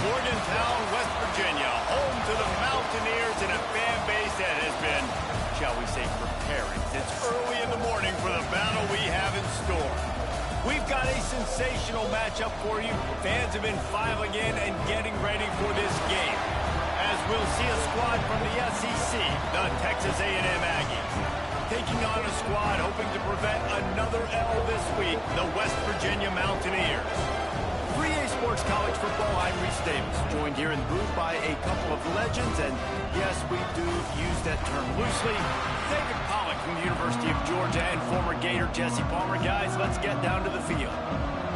Morgantown, West Virginia, home to the Mountaineers and a fan base that has been, shall we say, preparing since early in the morning for the battle we have in store. We've got a sensational matchup for you. Fans have been filing in and getting ready for this game, as we'll see a squad from the SEC, the Texas A&M Aggies, taking on a squad hoping to prevent another L this week, the West Virginia Mountaineers. 3A Sports College Football, I'm Reese Davis, joined here in the booth by a couple of legends, and yes, we do use that term loosely. David Pollock from the University of Georgia and former Gator Jesse Palmer. Guys, let's get down to the field.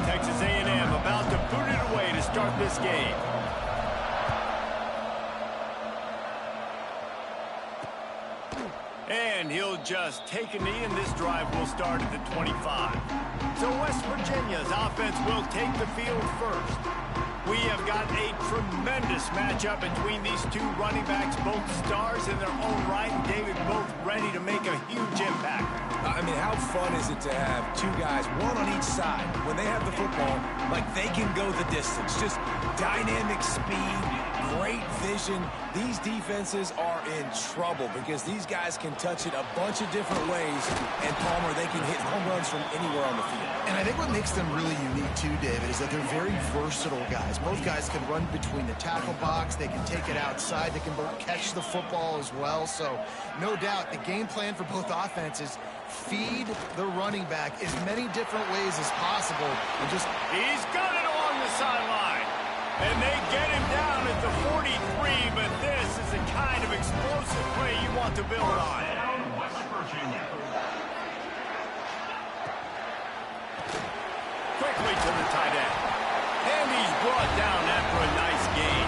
Texas A&M about to boot it away to start this game. And he'll just take a knee, and this drive will start at the 25. So West Virginia's offense will take the field first. We have got a tremendous matchup between these two running backs, both stars in their own right, and David, both ready to make a huge impact. I mean, how fun is it to have two guys, one on each side, when they have the football, like they can go the distance. Just dynamic speed, great vision. These defenses are in trouble because these guys can touch it a bunch of different ways, and Palmer, they can hit home runs from anywhere on the field. And I think what makes them really unique too, David, is that they're very versatile guys. Both guys can run between the tackle box, they can take it outside, they can both catch the football as well. So no doubt the game plan for both offenses, feed the running back as many different ways as possible. And just he's got it along the sideline. And they get him down at the 43, but this is the kind of explosive play you want to build on. Quickly to the tight end. And he's brought down after a nice gain.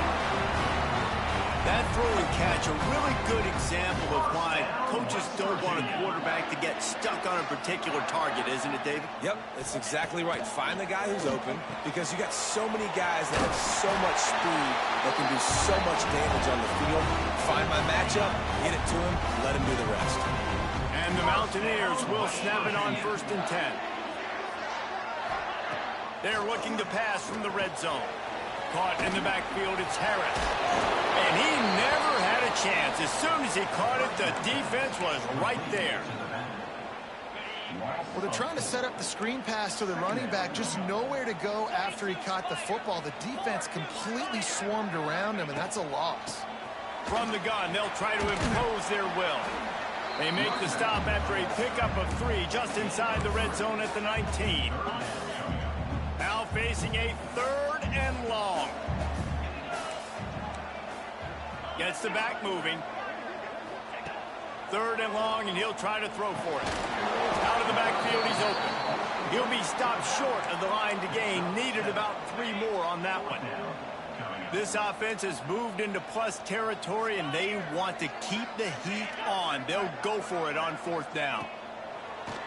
That throw and catch, a really good example of why coaches don't want a quarterback to get stuck on a particular target, isn't it, David? Yep, that's exactly right. Find the guy who's open, because you got so many guys that have so much speed that can do so much damage on the field. Find my matchup, get it to him, let him do the rest. And the Mountaineers will snap it on 1st and 10. They're looking to pass from the red zone. Caught in the backfield, it's Harris. And he never had a chance. As soon as he caught it, the defense was right there. Well, they're trying to set up the screen pass to the running back, just nowhere to go after he caught the football. The defense completely swarmed around him, and that's a loss. From the gun, they'll try to impose their will. They make the stop after a pickup of 3 just inside the red zone at the 19. Now facing a 3rd and long. Gets the back moving. 3rd and long, and he'll try to throw for it. Out of the backfield, he's open. He'll be stopped short of the line to gain. Needed about 3 more on that one. This offense has moved into plus territory, and they want to keep the heat on. They'll go for it on 4th down.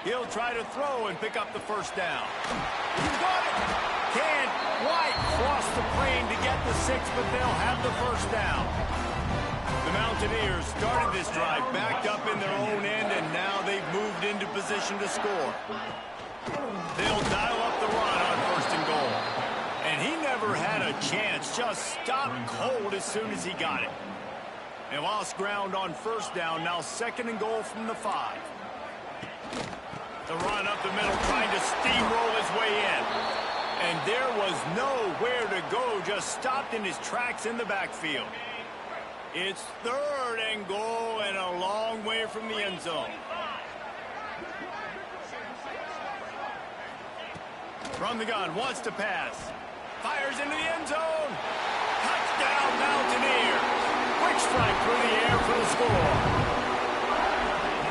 He'll try to throw and pick up the 1st down. He's got it! Can't quite cross the plane to get the 6, but they'll have the 1st down. The Mountaineers started this drive backed up in their own end, and now they've moved into position to score. They'll dial up the run on 1st and goal. And he never had a chance, just stopped cold as soon as he got it. They lost ground on 1st down, now 2nd and goal from the 5. The run up the middle, trying to steamroll his way in. And there was nowhere to go, just stopped in his tracks in the backfield. It's 3rd and goal and a long way from the end zone. From the gun, wants to pass. Fires into the end zone. Touchdown, Mountaineers. Quick strike through the air for the score.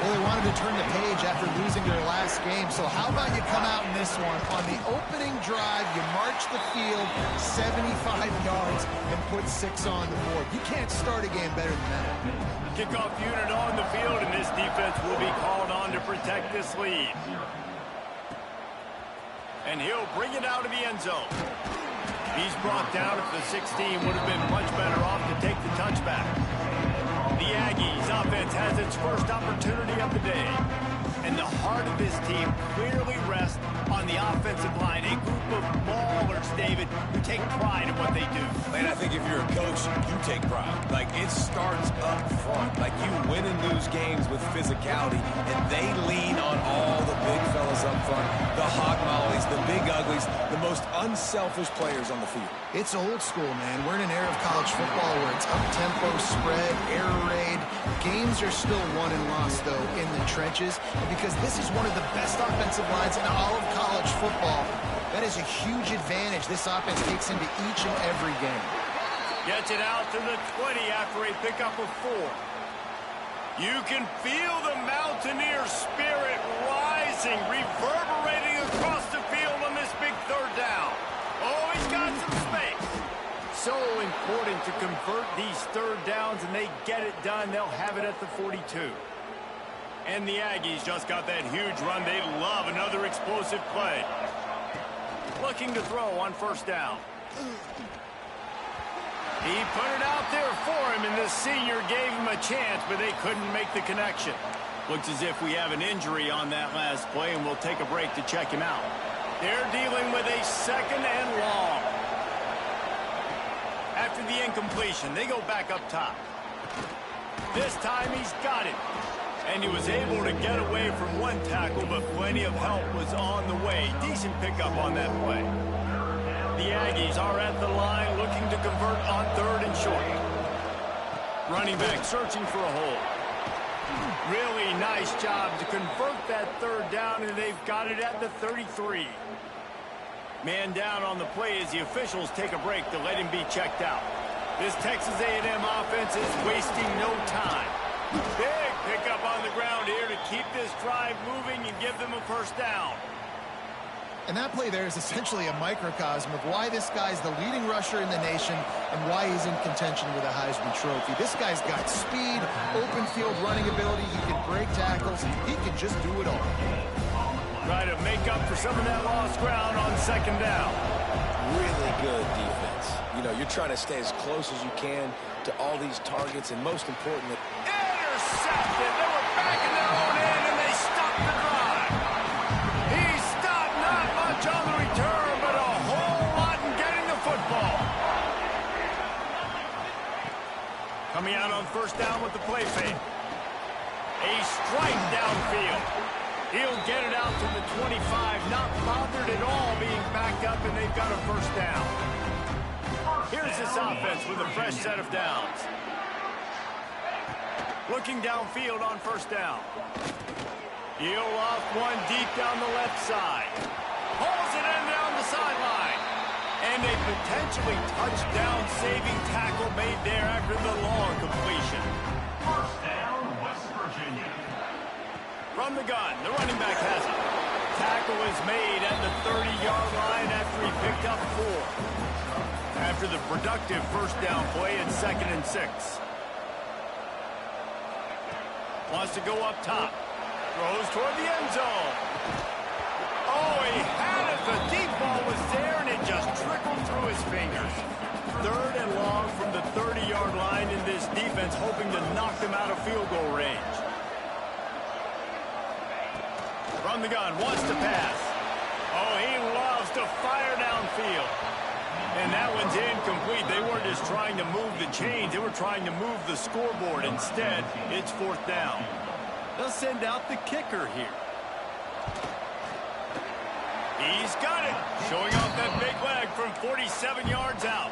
Well, they wanted to turn the page after losing their last game, so how about you come out in this one? On the opening drive, you march the field 75 yards and put 6 on the board. You can't start a game better than that. Kickoff unit on the field, and this defense will be called on to protect this lead. And he'll bring it out of the end zone. He's brought down at the 16, would have been much better off to take the touchback. The Aggies offense has its first opportunity of the day. And the heart of this team clearly rests on the offensive line. A group of maulers, David, who take pride in what they do. Man, I think if you're a coach, you take pride. Like, it starts up front. Like, you win and lose games with physicality, and they lean on all the big fellas up front, the hog mollies, the big uglies, the most unselfish players on the field. It's old school, man. We're in an era of college football where it's up-tempo, spread, air raid. Games are still won and lost, though, in the trenches. And because this is one of the best offensive lines in all of college football, that is a huge advantage this offense takes into each and every game. Gets it out to the 20 after a pickup of 4. You can feel the Mountaineer spirit rising, reverberating across the field on this big third down. Oh, he's got some space. So important to convert these third downs, and they get it done. They'll have it at the 42. And the Aggies just got that huge run. They love another explosive play. Looking to throw on first down. He put it out there for him, and the senior gave him a chance, but they couldn't make the connection. Looks as if we have an injury on that last play, and we'll take a break to check him out. They're dealing with a second and long. After the incompletion, they go back up top. This time he's got it. And he was able to get away from one tackle, but plenty of help was on the way. Decent pickup on that play. The Aggies are at the line looking to convert on third and short. Running back searching for a hole. Really nice job to convert that third down, and they've got it at the 33. Man down on the play as the officials take a break to let him be checked out. This Texas A&M offense is wasting no time. Big pickup on the ground here to keep this drive moving and give them a first down. And that play there is essentially a microcosm of why this guy's the leading rusher in the nation and why he's in contention with a Heisman Trophy. This guy's got speed, open field running ability. He can break tackles. He can just do it all. Try to make up for some of that lost ground on second down. Really good defense. You know, you're trying to stay as close as you can to all these targets, and most importantly, intercepted. They were back in their own end, and they stopped the drive. He stopped not much on the return, but a whole lot in getting the football. Coming out on first down with the play fake. A strike downfield. He'll get it out to the 25, not bothered at all being backed up, and they've got a first down. Here's this offense with a fresh set of downs. Looking downfield on first down. He'll off one deep down the left side. Hauls it in down the sideline. And a potentially touchdown-saving tackle made there after the long completion. First down, West Virginia. From the gun, the running back has it. Tackle is made at the 30-yard line after he picked up 4. After the productive first down play, it's 2nd and 6. Wants to go up top. Throws toward the end zone. Oh, he had it. The deep ball was there, and it just trickled through his fingers. 3rd and long from the 30-yard line, in this defense hoping to knock them out of field goal range. From the gun, wants to pass. Oh, he loves to fire downfield. And that one's incomplete. They weren't just trying to move the chains. They were trying to move the scoreboard. Instead, it's 4th down. They'll send out the kicker here. He's got it. Showing off that big leg from 47 yards out.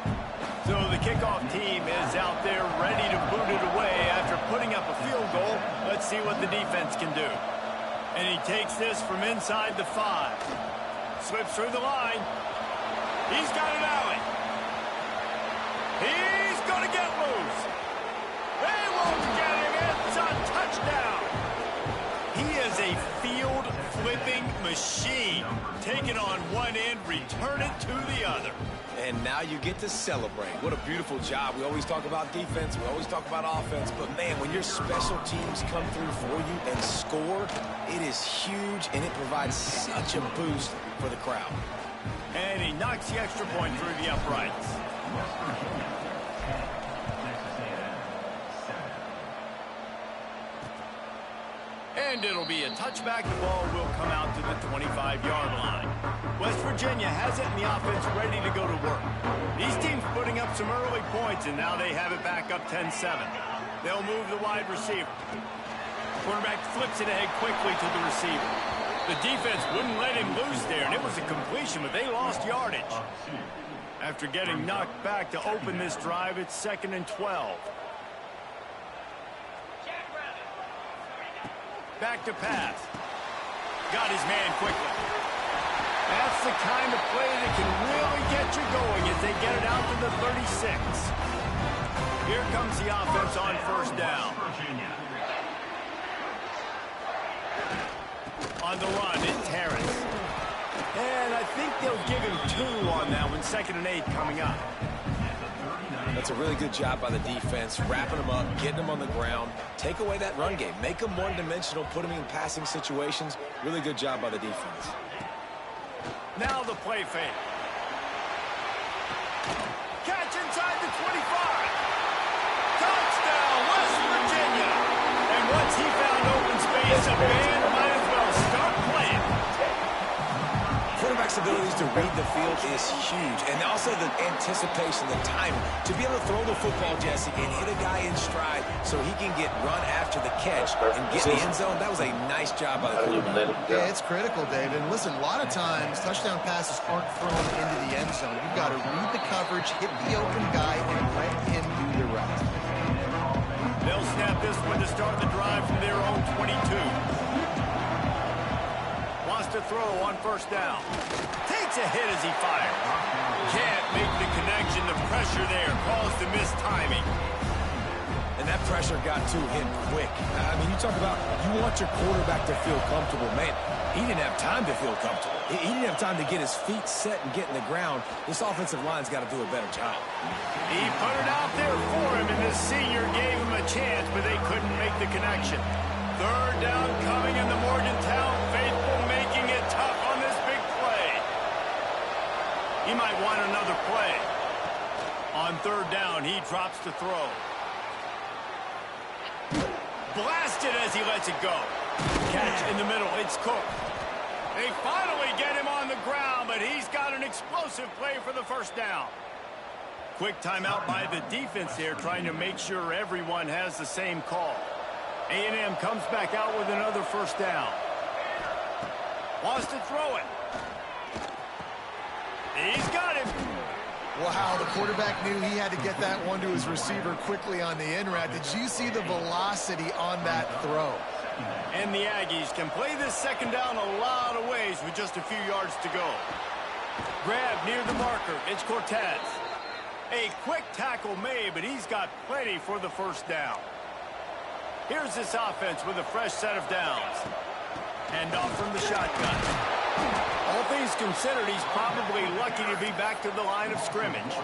So the kickoff team is out there ready to boot it away after putting up a field goal. Let's see what the defense can do. And he takes this from inside the 5. Slips through the line. He's got an alley. He's going to get loose. They won't get him. It's a touchdown. He is a field-flipping machine. Take it on one end, return it to the other. and now you get to celebrate. What a beautiful job. We always talk about defense, we always talk about offense, but man, when your special teams come through for you and score, it is huge, and it provides such a boost for the crowd. And he knocks the extra point through the uprights. And And it'll be a touchback. The ball will come out to the 25-yard line. West Virginia has it in the offense ready to go to work. These teams putting up some early points, and now they have it back up 10-7. They'll move the wide receiver. Quarterback flips it ahead quickly to the receiver. The defense wouldn't let him loose there, and it was a completion, but they lost yardage. After getting knocked back to open this drive, it's 2nd and 12. Back to pass. Got his man quickly. That's the kind of play that can really get you going as they get it out to the 36. Here comes the offense on 1st down. On the run, it's Harris. And I think they'll give him 2 on that one. 2nd and 8 coming up. That's a really good job by the defense, wrapping them up, getting them on the ground. Take away that run game. Make them one-dimensional, put them in passing situations. Really good job by the defense. Now the play fake. Catch inside the 25. Touchdown, West Virginia. And once he found open space, a man might as well start playing. Quarterback's abilities to read the field is huge, and also the anticipation, the timing. To be able to throw the football, Jesse, and hit a guy in stride so he can get run after the catch and get in the end zone, that was a nice job by the quarterback. Yeah, it's critical, David. And listen, a lot of times, touchdown passes aren't thrown into the end zone. You've got to read the coverage, hit the open guy, and let him do the rest. They'll snap this one to start the drive from their own 22. To throw on 1st down. Takes a hit as he fires. Can't make the connection. The pressure there caused the missed timing. And that pressure got to him quick. I mean, you talk about you want your quarterback to feel comfortable. Man, he didn't have time to feel comfortable. He didn't have time to get his feet set and get in the ground. This offensive line's got to do a better job. He put it out there for him, and the senior gave him a chance, but they couldn't make the connection. 3rd down coming in the Morgantown faithful, making it tough on this big play. He might want another play. On 3rd down, he drops to throw. Blasted as he lets it go. Catch in the middle, it's Cook. They finally get him on the ground, but he's got an explosive play for the 1st down. Quick timeout by the defense there, trying to make sure everyone has the same call. A&M comes back out with another 1st down. Wants to throw it. He's got him. Wow, the quarterback knew he had to get that one to his receiver quickly on the in route. Did you see the velocity on that throw? And the Aggies can play this 2nd down a lot of ways with just a few yards to go. Grab near the marker. It's Cortez. A quick tackle made, but he's got plenty for the 1st down. Here's this offense with a fresh set of downs. Hand off from the shotgun. All things considered, he's probably lucky to be back to the line of scrimmage.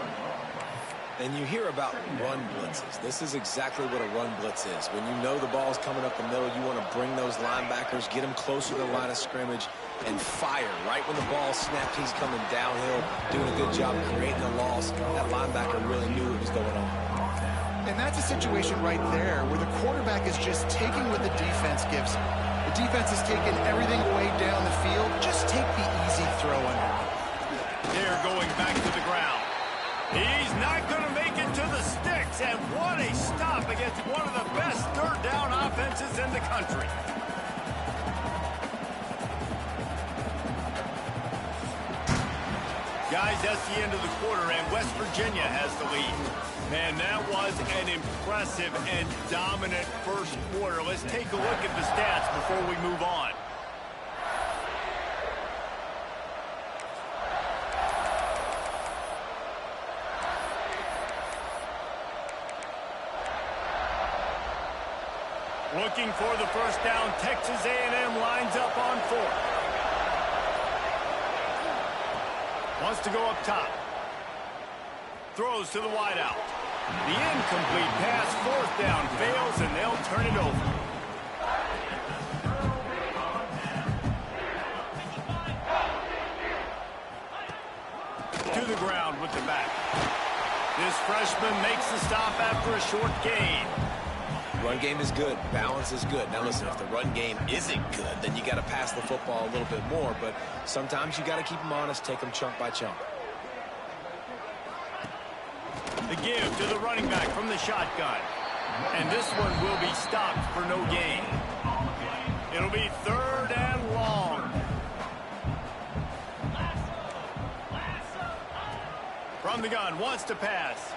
And you hear about run blitzes. This is exactly what a run blitz is. When you know the ball's coming up the middle, you want to bring those linebackers, get them closer to the line of scrimmage, and fire. Right when the ball snapped, he's coming downhill, doing a good job creating a loss. That linebacker really knew what was going on. And that's a situation right there where the quarterback is just taking what the defense gives him. The defense is taking everything away down the field. Just take the easy throw underneath. They're going back to the ground. He's not going to make it to the sticks, and what a stop against one of the best 3rd down offenses in the country. Guys, that's the end of the quarter, and West Virginia has the lead. Man, that was an impressive and dominant 1st quarter. Let's take a look at the stats before we move on. Looking for the 1st down, Texas A&M lines up on 4th. Wants to go up top. Throws to the wideout. The incomplete pass, 4th down, fails, and they'll turn it over. To the ground with the back. This freshman makes the stop after a short gain. Run game is good. Balance is good. Now listen, if the run game isn't good, then you got to pass the football a little bit more. But sometimes you got to keep them honest, take them chunk by chunk. The give to the running back from the shotgun. And this one will be stopped for no gain. It'll be 3rd and long. From the gun, wants to pass.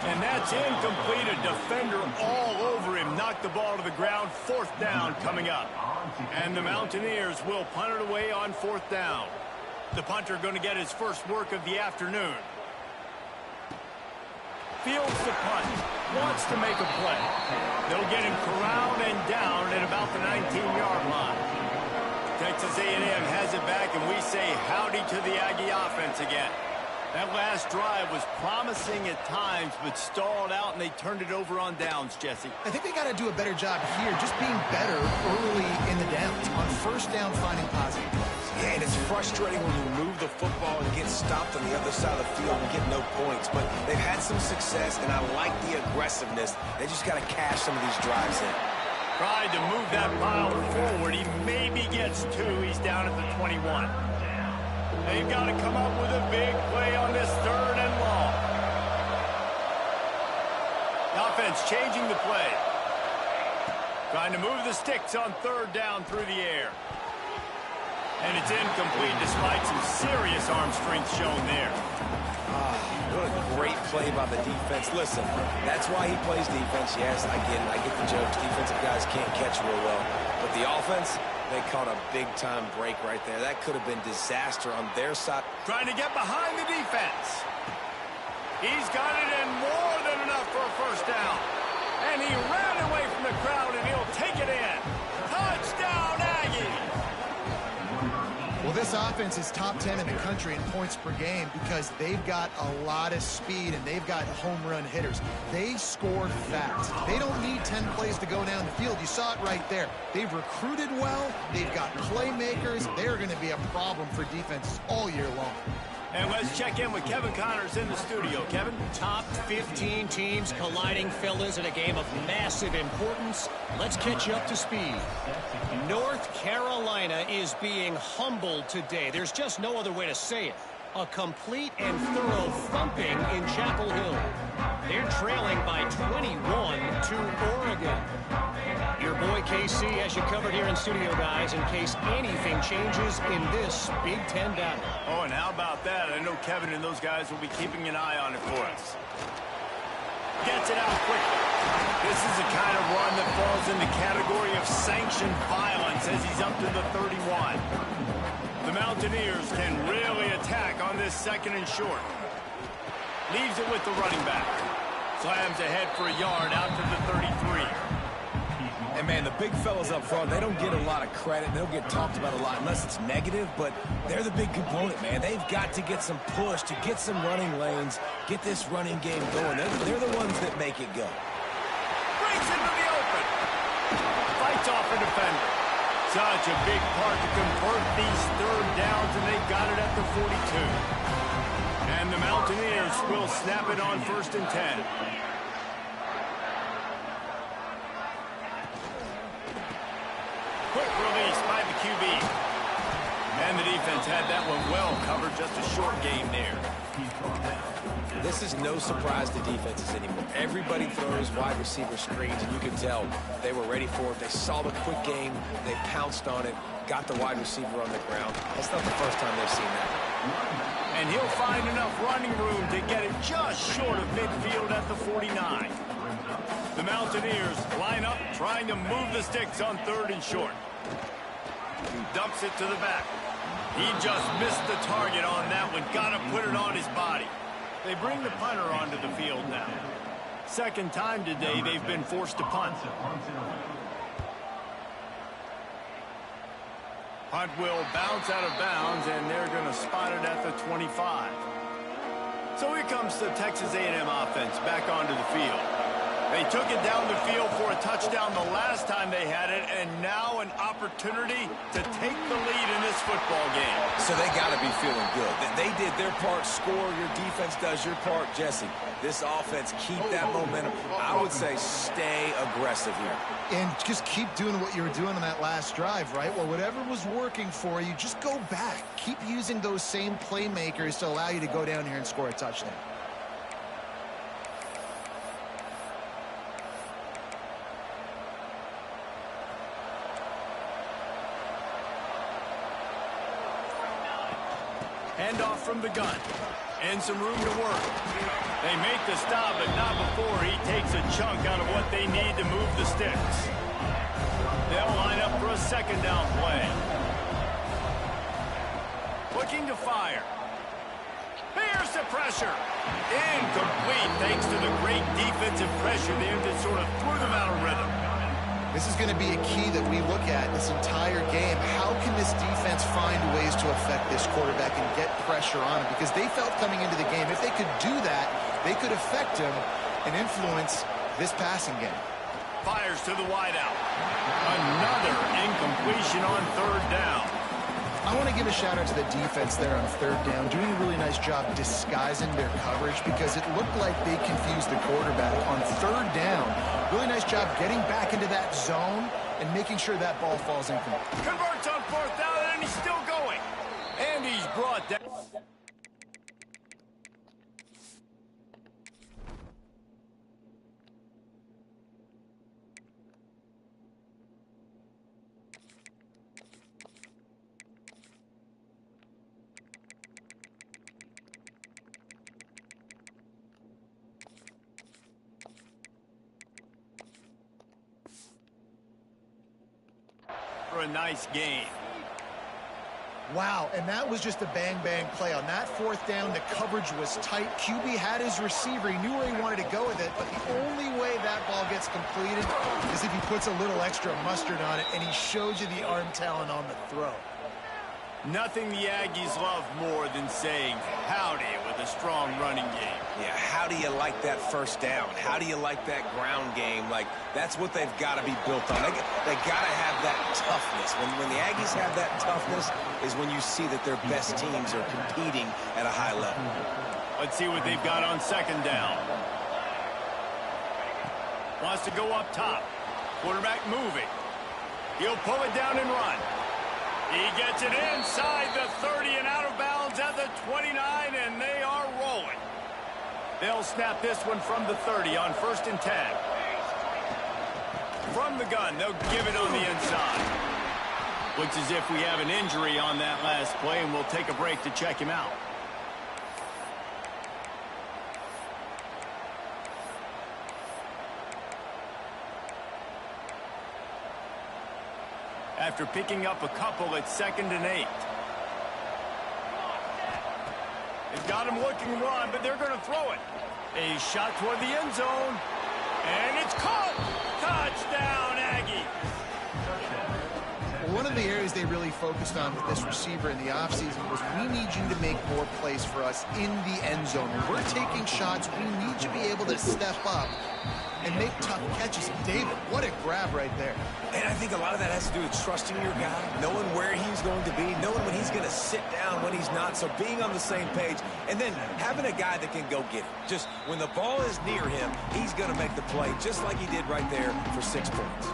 And that's incomplete. A defender all over him. Knocked the ball to the ground. 4th down coming up. And the Mountaineers will punt it away on 4th down. The punter going to get his first work of the afternoon. Fields the punt. Wants to make a play. They'll get him corralled and down at about the 19-yard line. Texas A&M has it back, and we say howdy to the Aggie offense again. That last drive was promising at times, but stalled out, and they turned it over on downs, Jesse. I think they got to do a better job here, just being better early in the downs. On 1st down, finding positive plays. Yeah, and it's frustrating when you move the football and get stopped on the other side of the field and get no points. But they've had some success, and I like the aggressiveness. They just got to cash some of these drives in. Tried to move that pile forward. He maybe gets 2. He's down at the 21. They've got to come up with a big play on this 3rd and long. The offense changing the play. Trying to move the sticks on 3rd down through the air. And it's incomplete despite some serious arm strength shown there. What a great play by the defense. Listen, that's why he plays defense. Yes, I get it. I get the jokes. Defensive guys can't catch real well. But the offense, they caught a big-time break right there. That could have been disaster on their side. Trying to get behind the defense. He's got it in more than enough for a 1st down. And he ran away from the crowd, and he'll take it in. Touchdown, Aggie! Well, this offense is top 10 in the country in points per game because they've got a lot of speed and they've got home run hitters. They score fast. They don't need 10 plays to go down the field. You saw it right there. They've recruited well. They've got playmakers. They're going to be a problem for defenses all year long. And let's check in with Kevin Connors in the studio. Kevin? Top 15 teams colliding, fellas, in a game of massive importance. Let's catch you up to speed. North Carolina is being humbled today. There's just no other way to say it. A complete and thorough thumping in Chapel Hill. They're trailing by 21 to Oregon. Your boy KC has you covered here in studio, guys, in case anything changes in this Big Ten battle. Oh, and how about that? I know Kevin and those guys will be keeping an eye on it for us. Gets it out quickly. This is the kind of run that falls in the category of sanctioned violence as he's up to the 31. The Mountaineers can really attack on this 2nd and short. Leaves it with the running back. Slams ahead for a yard out to the 33. And, man, the big fellas up front, they don't get a lot of credit. They don't get talked about a lot unless it's negative, but they're the big component, man. They've got to get some push, to get some running lanes, get this running game going. They're the ones that make it go. Breaks into the open. Fights off a defender. Such a big part to convert these 3rd downs, and they got it at the 42. And the Mountaineers will snap it on 1st and 10. Quick release by the QB. And the defense had that one well covered. Just a short game there. This is no surprise to defenses anymore. Everybody throws wide receiver screens, and you can tell they were ready for it. They saw the quick game. They pounced on it, got the wide receiver on the ground. That's not the first time they've seen that. And he'll find enough running room to get it just short of midfield at the 49. The Mountaineers line up, trying to move the sticks on 3rd and short. He dumps it to the back. He just missed the target on that one. Got to put it on his body. They bring the punter onto the field now. 2nd time today they've been forced to punt. Punt will bounce out of bounds, and they're going to spot it at the 25. So here comes the Texas A&M offense back onto the field. They took it down the field for a touchdown the last time they had it, and now an opportunity to take the lead in this football game. So they got to be feeling good. They did their part, score. Your defense does your part, Jesse. This offense, keep that momentum. I would say stay aggressive here. And just keep doing what you were doing on that last drive, right? Well, whatever was working for you, just go back. Keep using those same playmakers to allow you to go down here and score a touchdown. Handoff from the gun. And some room to work. They make the stop, but not before he takes a chunk out of what they need to move the sticks. They'll line up for a second down play. Looking to fire. Here's the pressure. Incomplete thanks to the great defensive pressure there that sort of threw them out of rhythm. This is going to be a key that we look at this entire game. How can this defense find ways to affect this quarterback and get pressure on him? Because they felt coming into the game, if they could do that, they could affect him and influence this passing game. Fires to the wideout. Another incompletion on third down. I want to give a shout out to the defense there on third down, doing a really nice job disguising their coverage because it looked like they confused the quarterback on third down. Really nice job getting back into that zone and making sure that ball falls incomplete. Converts on fourth down, and he's still going. And he's brought down. For a nice game. Wow, and that was just a bang-bang play. On that fourth down, the coverage was tight. QB had his receiver. He knew where he wanted to go with it, but the only way that ball gets completed is if he puts a little extra mustard on it, and he shows you the arm talent on the throw. Nothing the Aggies love more than saying howdy with a strong running game. Yeah, how do you like that first down? How do you like that ground game? Like, that's what they've got to be built on. They got to have that toughness. When the Aggies have that toughness is when you see that their best teams are competing at a high level. Let's see what they've got on second down. Wants to go up top. Quarterback moving. He'll pull it down and run. He gets it inside the 30 and out of bounds at the 29, and they are rolling. They'll snap this one from the 30 on 1st and 10. From the gun, they'll give it on the inside. Looks as if we have an injury on that last play, and we'll take a break to check him out. After picking up a couple at 2nd and 8. They've got him looking to run, but they're going to throw it. A shot toward the end zone. And it's caught! Touchdown, Aggie! Well, one of the areas they really focused on with this receiver in the offseason was we need you to make more plays for us in the end zone. When we're taking shots, we need you to be able to step up and make tough catches. David, what a grab right there. And I think a lot of that has to do with trusting your guy, knowing where he's going to be, knowing when he's going to sit down, when he's not, so being on the same page, and then having a guy that can go get it. Just when the ball is near him, he's going to make the play, just like he did right there for 6 points.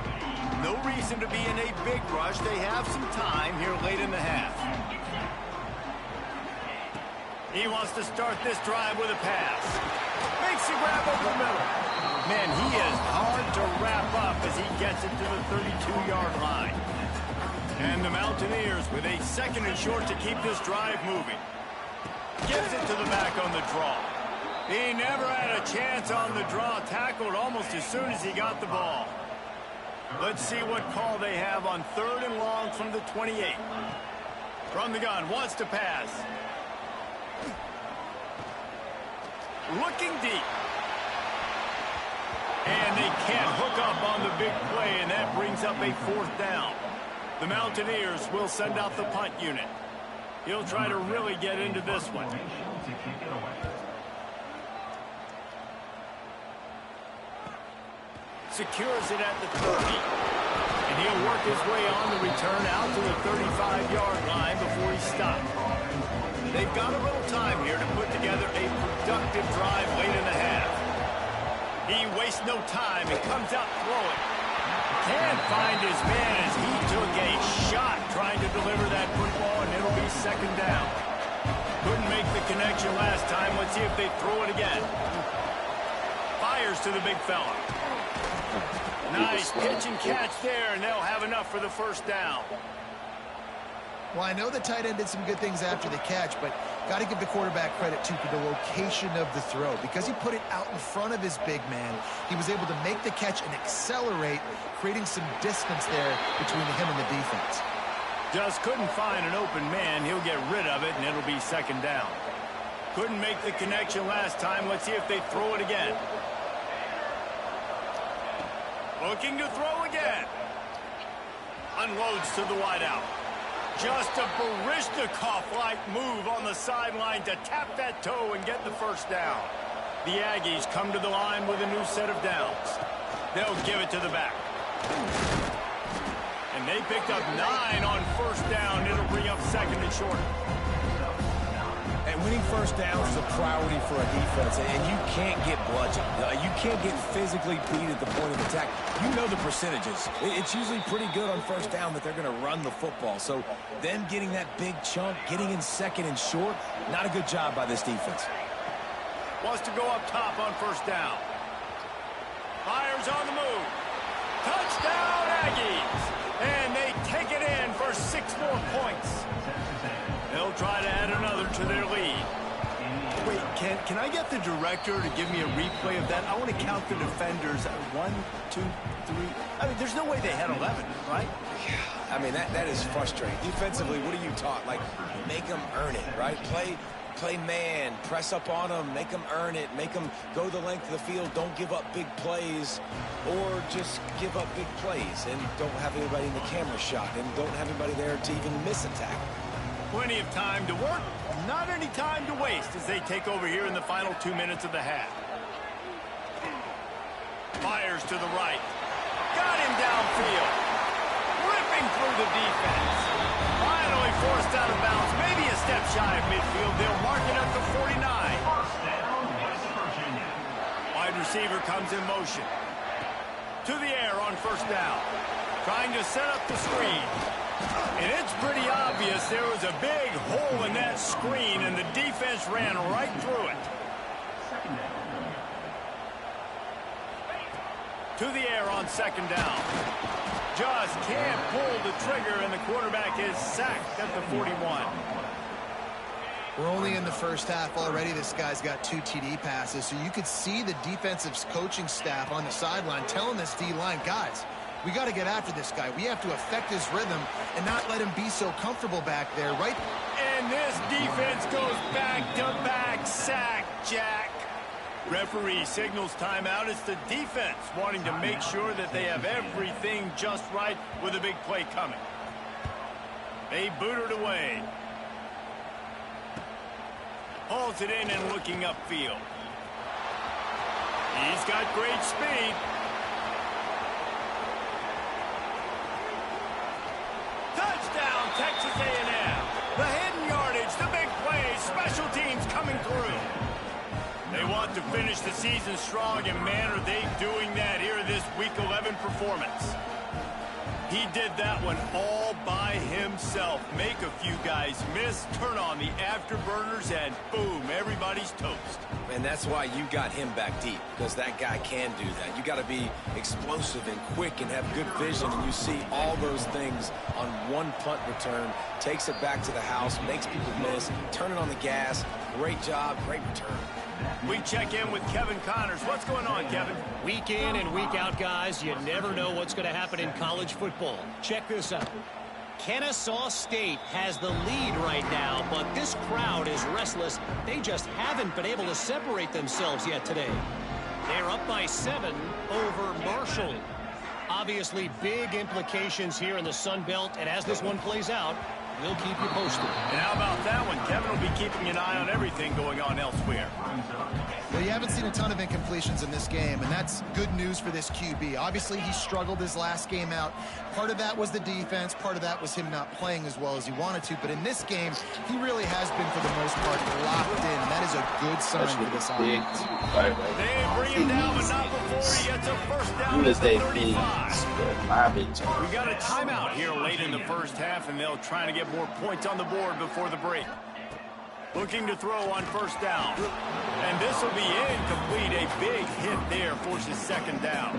No reason to be in a big rush. They have some time here late in the half. He wants to start this drive with a pass. Makes the grab over the middle. Man, he is hard to wrap up as he gets it to the 32-yard line. And the Mountaineers with a 2nd and short to keep this drive moving. Gives it to the back on the draw. He never had a chance on the draw. Tackled almost as soon as he got the ball. Let's see what call they have on 3rd and long from the 28. From the gun, wants to pass. Looking deep. And they can't hook up on the big play, and that brings up a 4th down. The Mountaineers will send out the punt unit. He'll try to really get into this one. secures it at the 30. And he'll work his way on the return out to the 35-yard line before he stopped. They've got a little time here to put together a productive drive late in the half. He wastes no time and comes out throwing. Can't find his man as he took a shot trying to deliver that football, and it'll be second down. Couldn't make the connection last time. Let's see if they throw it again. Fires to the big fella. Nice pitch and catch there, and they'll have enough for the first down. Well, I know the tight end did some good things after the catch, but got to give the quarterback credit, too, for the location of the throw. Because he put it out in front of his big man, he was able to make the catch and accelerate, creating some distance there between him and the defense. Just couldn't find an open man. He'll get rid of it, and it'll be second down. Couldn't make the connection last time. Let's see if they throw it again. Looking to throw again. Unloads to the wideout. Just a Baryshnikov-like move on the sideline to tap that toe and get the first down. The Aggies come to the line with a new set of downs. They'll give it to the back. And they picked up 9 on first down. It'll bring up second and short. And winning first downs is a priority for a defense, and you can't get bludgeoned. You can't get physically beat at the point of attack. You know the percentages. It's usually pretty good on first down that they're going to run the football. So them getting that big chunk, getting in second and short, not a good job by this defense. Wants to go up top on first down. Fires on the move. Touchdown, Aggies! And they take it in for 6 more points. They'll try to add another to their lead. Wait, can I get the director to give me a replay of that? I want to count the defenders. 1, 2, 3. I mean, there's no way they had 11, right? I mean, that is frustrating. Defensively, what are you taught? Like, make them earn it, right? Play man, press up on them, make them earn it, make them go the length of the field, don't give up big plays, or just give up big plays and don't have anybody in the camera shot and don't have anybody there to even miss a tackle. Plenty of time to work, not any time to waste as they take over here in the final 2 minutes of the half. Fires to the right. Got him downfield. Ripping through the defense. Finally forced out of bounds. Maybe a step shy of midfield. They'll mark it at the 49. First down, West Virginia. Wide receiver comes in motion. To the air on first down. Trying to set up the screen. And it's pretty obvious there was a big hole in that screen, and the defense ran right through it. To the air on second down. Just can't pull the trigger, and the quarterback is sacked at the 41. We're only in the first half already. This guy's got 2 TD passes, so you could see the defensive coaching staff on the sideline telling this D-line, guys, we got to get after this guy. We have to affect his rhythm and not let him be so comfortable back there, right? And this defense goes back-to-back sack, Jack. Referee signals timeout. It's the defense wanting to make sure that they have everything just right with a big play coming. They boot it away. Hauls it in and looking upfield. He's got great speed. Touchdown, Texas A&M. The hidden yardage, the big plays, special teams coming through. They want to finish the season strong, and man, are they doing that here in this Week 11 performance. He did that one all by himself. Make a few guys miss, turn on the afterburners, and boom, everybody's toast. And that's why you got him back deep, because that guy can do that. You got to be explosive and quick and have good vision, and you see all those things on one punt return. Takes it back to the house, makes people miss, turning on the gas. Great job, great return. We check in with Kevin Connors. What's going on, Kevin? Week in and week out, guys, you never know what's going to happen in college football. Check this out. Kennesaw State has the lead right now, but this crowd is restless. They just haven't been able to separate themselves yet today. They're up by 7 over Marshall. Obviously, big implications here in the Sun Belt, and as this one plays out, We'll keep you posted. And how about that one? Kevin will be keeping an eye on everything going on elsewhere. Well, you haven't seen a ton of incompletions in this game, and that's good news for this QB. Obviously, he struggled his last game out. Part of that was the defense. Part of that was him not playing as well as he wanted to. But in this game, he really has been, for the most part, locked in. And that is a good sign for this offense. They bring him down, but not before he gets a first down at the 35. We got a timeout here late in the first half, and they'll try to get more points on the board before the break. Looking to throw on first down. And this will be incomplete. A big hit there forces second down.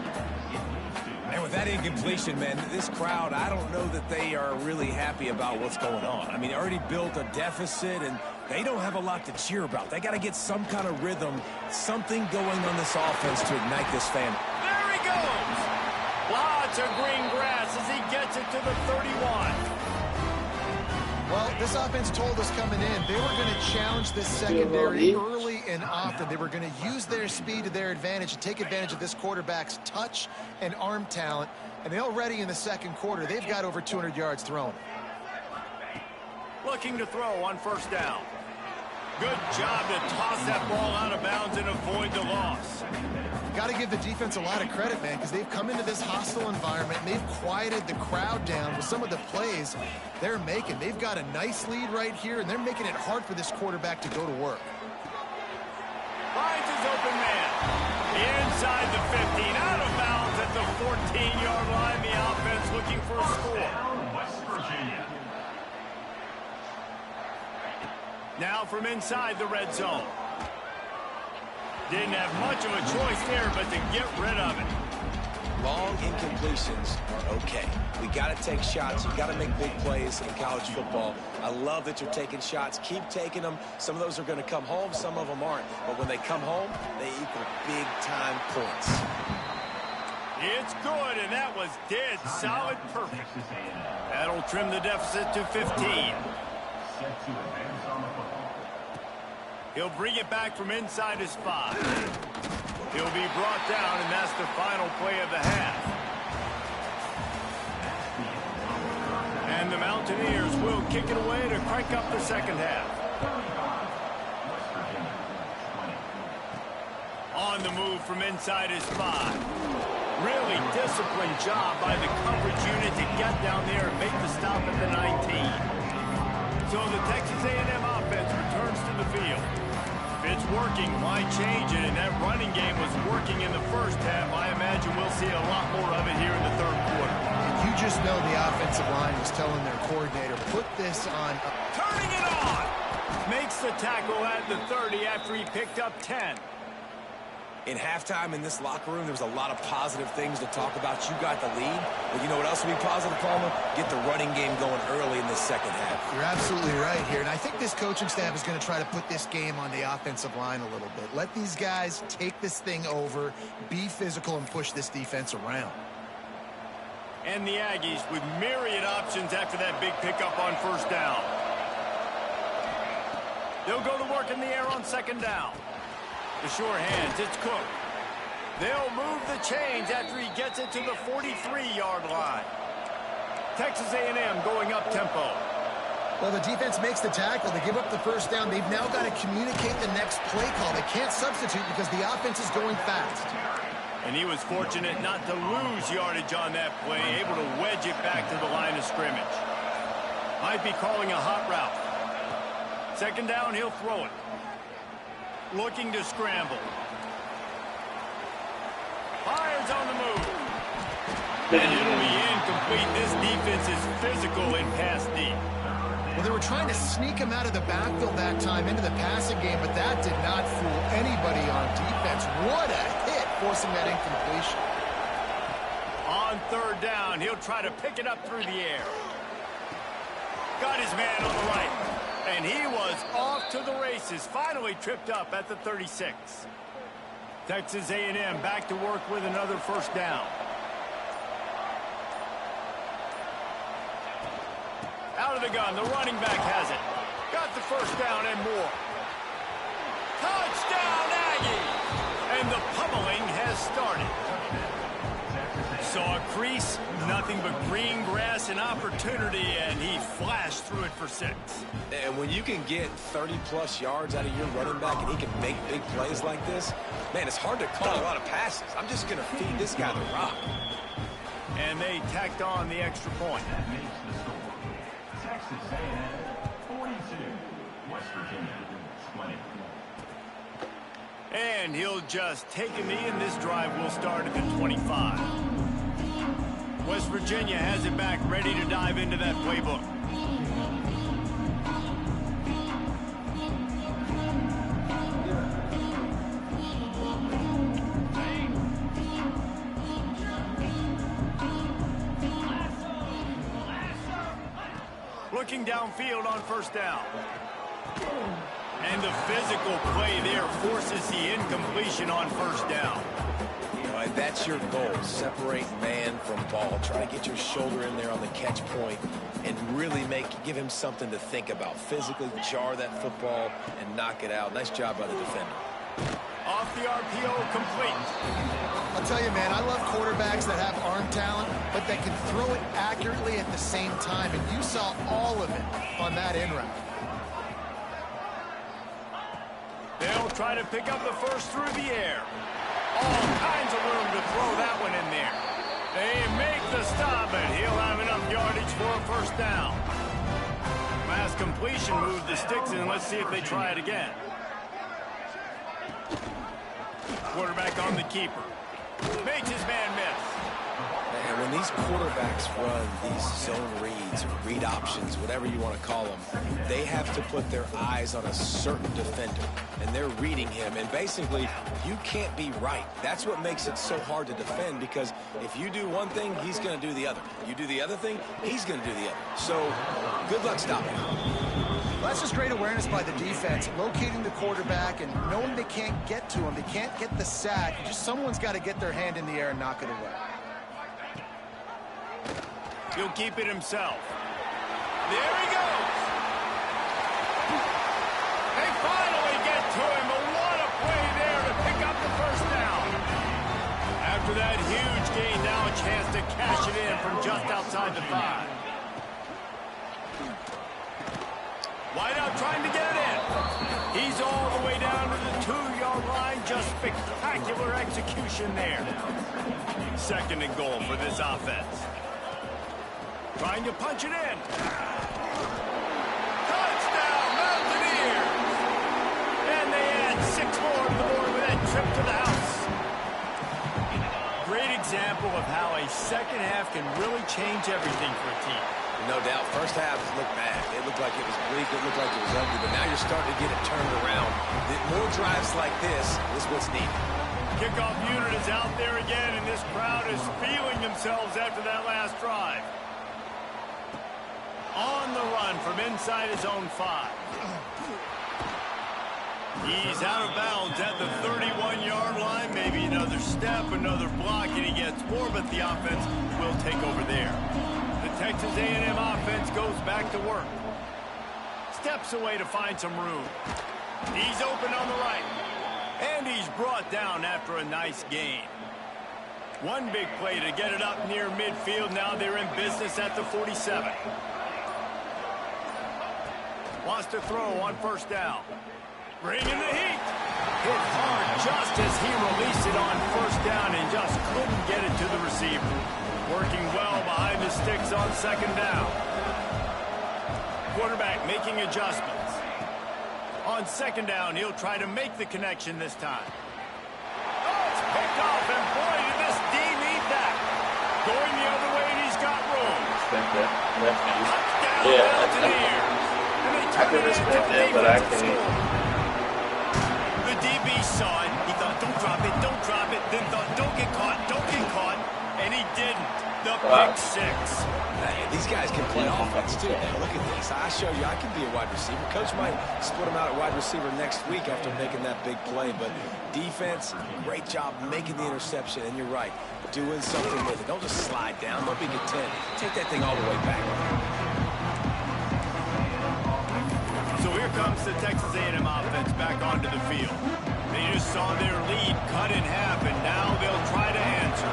And with that incompletion, man, this crowd, I don't know that they are really happy about what's going on. I mean, they already built a deficit, and they don't have a lot to cheer about. They got to get some kind of rhythm, something going on this offense to ignite this fan. There he goes. Lots of green grass as he gets it to the 31. Well, this offense told us coming in they were going to challenge this secondary early and often. They were going to use their speed to their advantage and take advantage of this quarterback's touch and arm talent. And already in the second quarter, they've got over 200 yards thrown. Looking to throw on first down. Good job to toss that ball out of bounds and avoid the loss. Got to give the defense a lot of credit, man, because they've come into this hostile environment and they've quieted the crowd down with some of the plays they're making. They've got a nice lead right here, and they're making it hard for this quarterback to go to work. Finds his open man. Inside the 15, out of bounds at the 14-yard line. The offense looking for a score. West Virginia. Now from inside the red zone. Didn't have much of a choice there, but to get rid of it. Long incompletions are okay. We got to take shots. You got to make big plays in college football. I love that you're taking shots. Keep taking them. Some of those are going to come home. Some of them aren't. But when they come home, they equal big-time points. It's good, and that was dead solid perfect. That'll trim the deficit to 15. He'll bring it back from inside his 5. He'll be brought down, and that's the final play of the half. And the Mountaineers will kick it away to crank up the second half. On the move from inside his 5. Really disciplined job by the coverage unit to get down there and make the stop at the 19. So the Texas A&M offense returns to the field. If it's working, why change it? And that running game was working in the first half. I imagine we'll see a lot more of it here in the third quarter. And you just know the offensive line was telling their coordinator, put this on. Turning it on! Makes the tackle at the 30 after he picked up 10. In halftime in this locker room, there was a lot of positive things to talk about. You got the lead. But you know what else would be positive, Palmer? Get the running game going early in the second half. You're absolutely right here. And I think this coaching staff is going to try to put this game on the offensive line a little bit. Let these guys take this thing over, be physical, and push this defense around. And the Aggies with myriad options after that big pickup on first down. They'll go to work in the air on second down. The sure hands, it's Cook. They'll move the chains after he gets it to the 43-yard line. Texas A&M going up tempo. Well, the defense makes the tackle. They give up the first down. They've now got to communicate the next play call. They can't substitute because the offense is going fast. And he was fortunate not to lose yardage on that play, able to wedge it back to the line of scrimmage. Might be calling a hot route. Second down, he'll throw it. Looking to scramble. Fires on the move. And it'll be incomplete. This defense is physical in pass deep. Well, they were trying to sneak him out of the backfield that time into the passing game, but that did not fool anybody on defense. What a hit, forcing that incompletion. On third down, he'll try to pick it up through the air. Got his man on the right. And he was off to the races, finally tripped up at the 36. Texas A&M back to work with another first down. Out of the gun, the running back has it. Got the first down and more. Touchdown, Aggie! And the pummeling has started. Saw a crease, nothing but green grass and opportunity, and he flashed through it for 6. And when you can get 30-plus yards out of your running back and he can make big plays like this, man, it's hard to call a lot of passes. I'm just going to feed this guy the rock. And they tacked on the extra point. That makes the score. Texas A&M 42, West Virginia 20. And he'll just take a knee, and this drive will start at the 25. West Virginia has it back, ready to dive into that playbook. Looking downfield on first down. And the physical play there forces the incompletion on first down. You know, and that's your goal. Separate man from ball. Try to get your shoulder in there on the catch point and really give him something to think about. Physically jar that football and knock it out. Nice job by the defender. Off the RPO, complete. I'll tell you, man, I love quarterbacks that have arm talent, but that can throw it accurately at the same time. And you saw all of it on that in route. They'll try to pick up the first through the air. All kinds of room to throw that one in there. They make the stop, and he'll have enough yardage for a first down. Mass completion moved the sticks, and let's see if they try it again. Quarterback on the keeper. Makes his man miss. And when these quarterbacks run these zone reads, read options, whatever you want to call them, they have to put their eyes on a certain defender, and they're reading him. And basically, you can't be right. That's what makes it so hard to defend, because if you do one thing, he's going to do the other. You do the other thing, he's going to do the other. So, good luck stopping him. Well, that's just great awareness by the defense, locating the quarterback and knowing they can't get to him. They can't get the sack. Just someone's got to get their hand in the air and knock it away. He'll keep it himself. There he goes. They finally get to him, but what a play there to pick up the first down. After that huge gain, now a chance to cash it in from just outside the 5. Wideout trying to get it in. He's all the way down to the 2-yard line. Just spectacular execution there. 2nd and goal for this offense. Trying to punch it in. Touchdown, Mountaineers! And they add 6 more to the board with that trip to the house. Great example of how a second half can really change everything for a team. No doubt. First half looked bad. It looked like it was bleak. It looked like it was ugly. But now you're starting to get it turned around. More drives like this is what's needed. Kickoff unit is out there again, and this crowd is feeling themselves after that last drive. On the run from inside his own 5. He's out of bounds at the 31-yard line. Maybe another step, another block, and he gets more, but the offense will take over there. The Texas A&M offense goes back to work. Steps away to find some room. He's open on the right. And he's brought down after a nice gain. One big play to get it up near midfield. Now they're in business at the 47. Wants to throw on first down. Bringing the heat. Hit hard just as he released it on first down and just couldn't get it to the receiver. Working well behind the sticks on 2nd down. Quarterback making adjustments. On 2nd down, he'll try to make the connection this time. Oh, it's picked off, and boy, did this D need that. Going the other way, and he's got room. Touchdown, Mountaineers. I can respect that, but I can't. The DB saw it. He thought, don't drop it, don't drop it. Then thought, don't get caught, and he didn't. The pick 6. Hey, these guys can play offense, too. Now, look at this. I showed you I can be a wide receiver. Coach might split him out at wide receiver next week after making that big play. But defense, great job making the interception. And you're right, doing something with it. Don't just slide down. Don't be content. Take that thing all the way back. So here comes the Texas A&M offense back onto the field. They just saw their lead cut in half, and now they'll try to answer.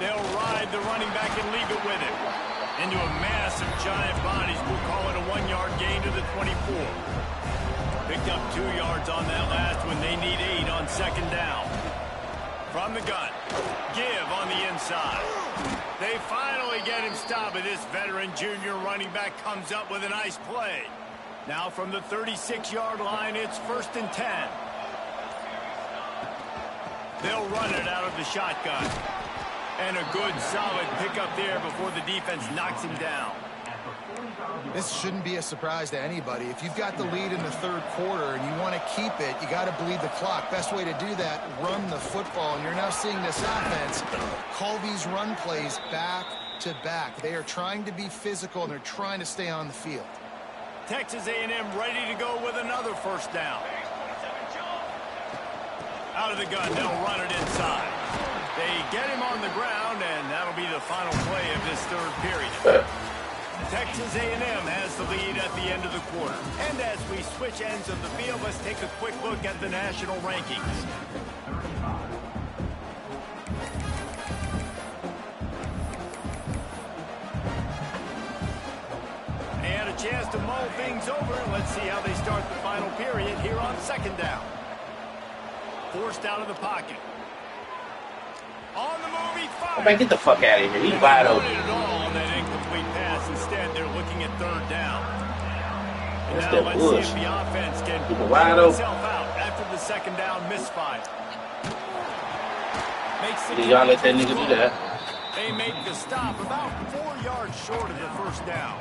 They'll ride the running back and leave it with him. Into a mass of giant bodies. We'll call it a 1-yard gain to the 24. Picked up 2 yards on that last one. They need 8 on second down. From the gun. Give on the inside. They finally get him stopped, but this veteran junior running back comes up with a nice play. Now from the 36-yard line, it's 1st and 10. They'll run it out of the shotgun. And a good, solid pickup there before the defense knocks him down. This shouldn't be a surprise to anybody. If you've got the lead in the third quarter and you want to keep it, you got to bleed the clock. Best way to do that, run the football. And you're now seeing this offense call these run plays back to back. They are trying to be physical, and they're trying to stay on the field. Texas A&M ready to go with another first down. Out of the gun, they'll run it inside. They get him on the ground, and that'll be the final play of this third period. Texas A&M has the lead at the end of the quarter. And as we switch ends of the field, let's take a quick look at the national rankings. And a chance to mull things over. Let's see how they start the final period here on second down. Forced out of the pocket. On the move, he fires. Oh, man, get the fuck out of here. He's wide open. On that incomplete pass. Instead, they're looking at third down. And That's now that let's bush. see if the offense can Keep it wide open. itself out after the second down misfire. Y'all let that nigga do that. They make the stop about 4 yards short of the first down.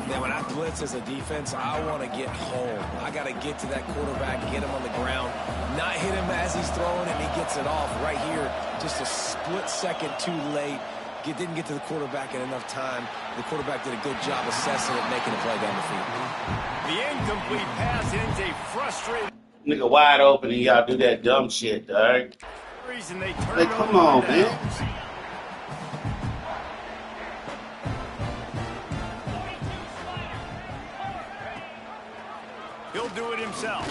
Now, when I blitz as a defense, I want to get home. I got to get to that quarterback, get him on the ground, not hit him as he's throwing it, and he gets it off. Right here, just a split second too late. Didn't get to the quarterback in enough time. The quarterback did a good job assessing it, making a play down the field. The incomplete pass ends a frustrated Nigga wide open and y'all do that dumb shit, dog. reason they turn Like, it come over on, now. man. He'll do it himself.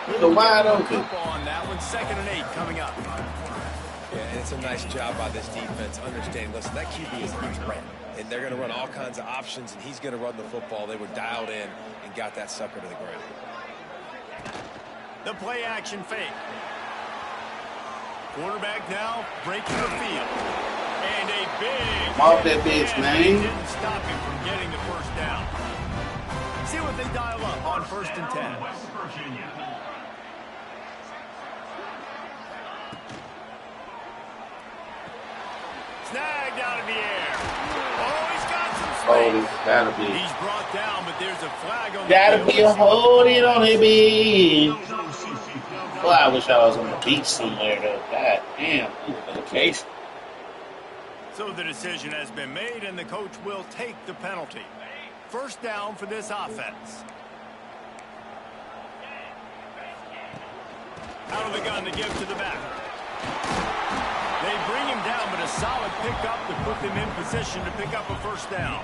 Nigga wide open. Football on that one. 2nd and 8 coming up. Yeah, and it's a nice job by this defense understanding, listen, that QB is a threat. And they're going to run all kinds of options, and he's going to run the football. They were dialed in and got that sucker to the ground. The play action fake. Quarterback now breaking the field. And a big Come off that bitch, hit. man. Didn't stop him from getting the first down. See what they dial up on 1st and 10. West Virginia. Snagged out of the air. Oh, he's got some Oh, space. gotta be. He's brought down, but there's a flag on the Gotta field. be a holding on it, be. Well, I wish I was on the beach somewhere, though. God damn. The case. So the decision has been made, and the coach will take the penalty. First down for this offense. Out of the gun to give to the back. They bring him down, but a solid pickup to put them in position to pick up a first down.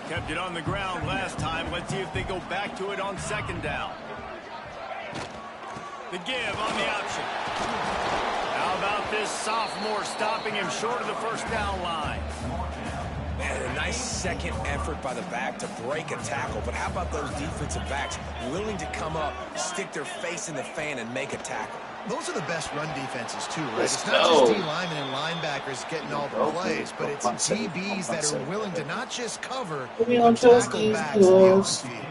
Kept it on the ground last time. Let's see if they go back to it on second down. The give on the option. How about this sophomore stopping him short of the first down line? Man, a nice second effort by the back to break a tackle. But how about those defensive backs willing to come up, stick their face in the fan, and make a tackle? Those are the best run defenses, too, right? Let's It's not go. just D linemen and linebackers getting all the plays, but it's DBs that are willing to not just cover, but tackle backs in the open field.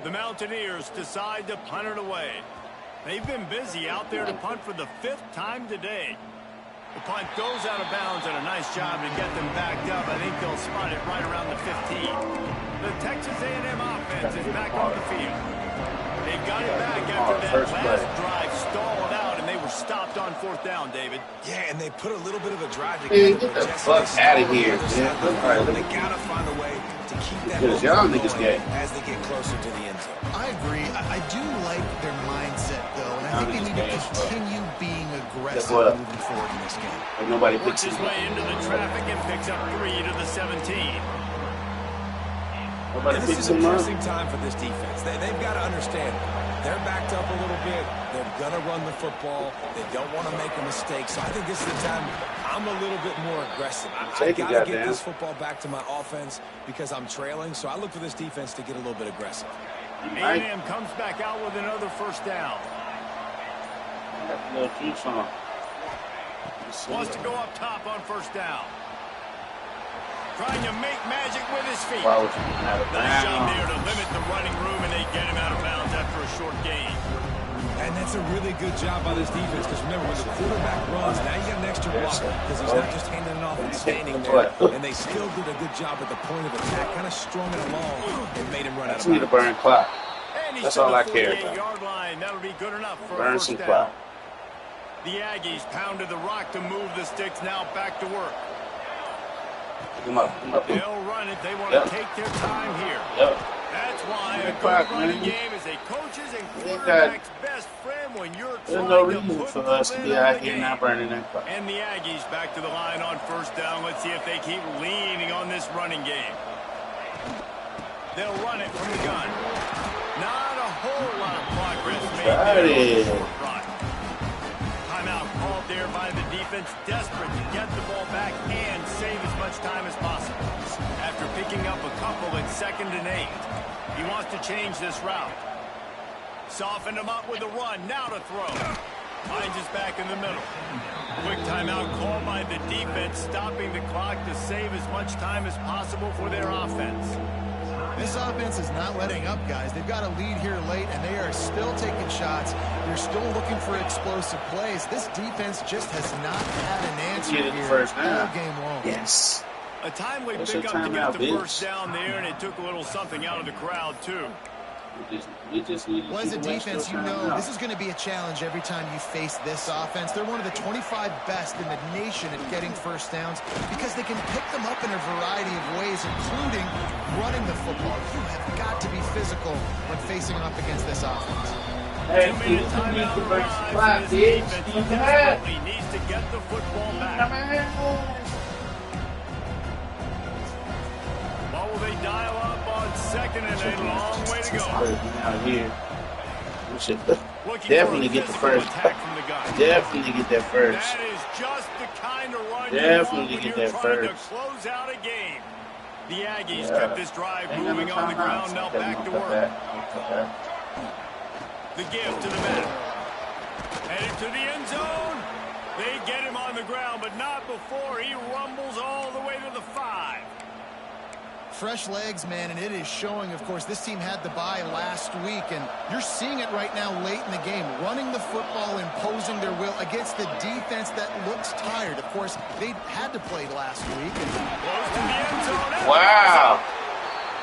The Mountaineers decide to punt it away. They've been busy out there to punt for the 5th time today. The punt goes out of bounds, and a nice job to get them backed up. I think they'll spot it right around the 15. The Texas A&M offense is back on the field. They got it back after that last drive stalled out, and they were stopped on 4th down, David. Yeah, and they put a little bit of a drive Man, together. get but the just fuck as they outta stalled here, on the other side of the man. field, and they gotta find a way to keep that Because y'all momentum niggas going gay. as they get closer to the end zone. I agree. I do like their mindset, though, and I think they need to continue being aggressive what? moving forward in this game. Ain't nobody Works picks his his way into the traffic and picks up 3 to the 17. Nobody This picks is a him up. pressing time for this defense. They've got to understand. They're backed up a little bit. They're going to run the football. They don't want to make a mistake. So I think this is the time I'm a little bit more aggressive. I got to get this football back to my offense because I'm trailing. So I look for this defense to get a little bit aggressive. A&M comes back out with another first down. No juice on. Wants to go up top on first down. Trying to make magic with his feet. Why was he out of Nice job bounds? there to limit the running room, and they get him out of bounds after a short gain. And that's a really good job by this defense because remember, when the quarterback runs, now you got an extra blocker because he's not just handing it off and standing there. And they still did a good job at the point of attack, kind of strung it along and made him run out of bounds. I need to burn clock. And That's all I care about. 48-yard line. That'll be good enough for Burn a first some down. clock. The Aggies pounded the rock to move the sticks. Now back to work. Come up. They'll run it. They want to take their time here. Yep. That's why a Clock, good running man. game is a coach's and They got- quarterback's best friend when you're There's trying no to reason put for the us to lid be on out the here game. not burning that clock. And the Aggies back to the line on first down. Let's see if they keep leaning on this running game. They'll run it from the gun. Not a whole lot of progress made there on the short run. Timeout called there by the defense, desperate to get the ball back and save as much time as possible. After picking up a couple at 2nd and 8, he wants to change this route. Soften him up with a run. Now to throw. Finds us back in the middle. Quick timeout called by the defense, stopping the clock to save as much time as possible for their offense. This offense is not letting up, guys. They've got a lead here late, and they are still taking shots. They're still looking for explosive plays. This defense just has not had an answer Get it here first down. all game long. Yes. A timely That's your pickup to get timeout, the bitch. first down there, and it took a little something out of the crowd, too. We just need to Well, as a keep the defense, you West Coast know timeout. this is going to be a challenge every time you face this offense. They're one of the 25 best in the nation at getting first downs because they can pick them up in a variety of ways, including running the football. You have got to be physical when facing off against this offense. Hey, 2-minute you need timeout to burn arrives, some and clock, this bitch. defense You bad. desperately needs to get the football back. What will they dial up on 2nd and 8? Long way to go. Out here. We should Looking definitely for a get the physical first. attack from the gun. Definitely get that first. That is just the kind of run Definitely you want when get you're that trying first. to close out a game. The Aggies Yeah. kept this drive Ain't got no moving on the ground. timeouts. Now Okay, back to cut work. that. Cut that. The give to the man. Headed to the end zone. They get him on the ground, but not before he rumbles all the way to the 5. Fresh legs, man, and it is showing. Of course, this team had the bye last week, and you're seeing it right now late in the game. Running the football, imposing their will against the defense that looks tired. Of course, they had to play last week. And Goes to the end zone. Wow.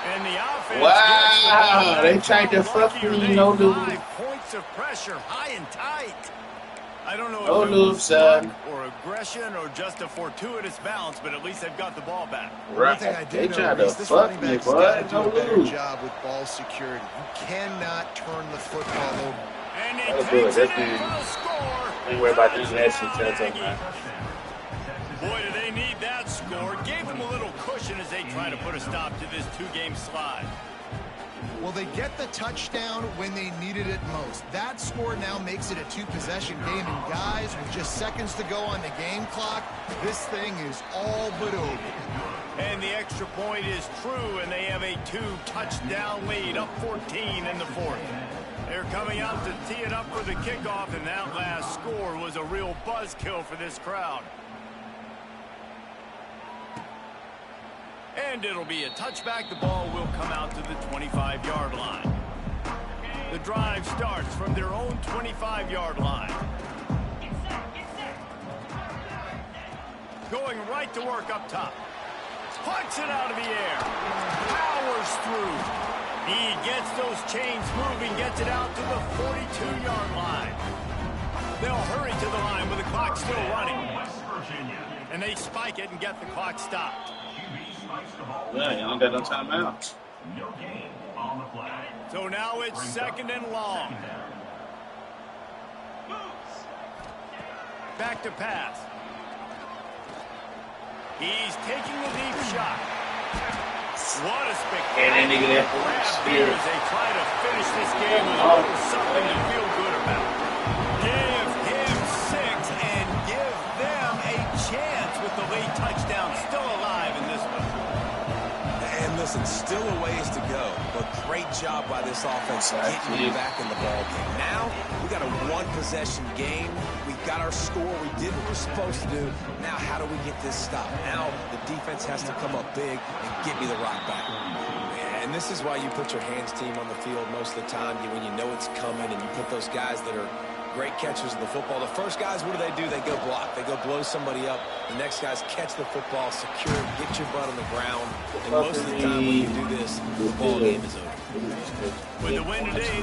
And the offense Wow. They tried to fuck luckier me. than No 5 lose. points of pressure, high and tight. I don't know No if it lose, was son. luck or aggression or just a fortuitous bounce, but at least they've got the ball back. one thing I Right. do They know tried to is this fuck running me, back's got to boy. do No a better lose. job with ball security. You cannot turn the football over. And he That was takes good. it That's in good. for the score. Ain't worried about doing that shit. Touchdown, That's all, Aggies. man. Boy, do they need that score. Gave them a little cushion as they try to put a stop to this 2-game slide. Well, they get the touchdown when they needed it most. That score now makes it a 2-possession game. And guys, with just seconds to go on the game clock, this thing is all but over. And the extra point is true, and they have a 2-touchdown lead, up 14 in the 4th. They're coming out to tee it up for the kickoff, and that last score was a real buzzkill for this crowd. And it'll be a touchback. The ball will come out to the 25-yard line. The drive starts from their own 25-yard line. Going right to work up top. Puts it out of the air. Powers through. He gets those chains moving, gets it out to the 42-yard line. They'll hurry to the line with the clock still running. And they spike it and get the clock stopped. Yeah, you don't got no timeouts. No gain on the play. So now it's 2nd and long. Back to pass. He's taking the deep shot. What a And then they spectacular get that grab spear. there as they try to finish this game with a little something to feel good about. Give him 6 and give them a chance with the late touchdown still alive in this one. And listen, still a ways to go, but great job by this offense getting you back in the ball game. Now, we got a one-possession game. We got our score. We did what we're supposed to do. Now, how do we get this stopped? Now, the defense has to come up big and get me the rock back. And this is why you put your hands team on the field most of the time when you know it's coming, and you put those guys that are great catchers of the football. The first guys, what do? They go block. They go blow somebody up. The next guys catch the football, secure it, get your butt on the ground. And most of the time when you do this, the ball game is over. With the win today,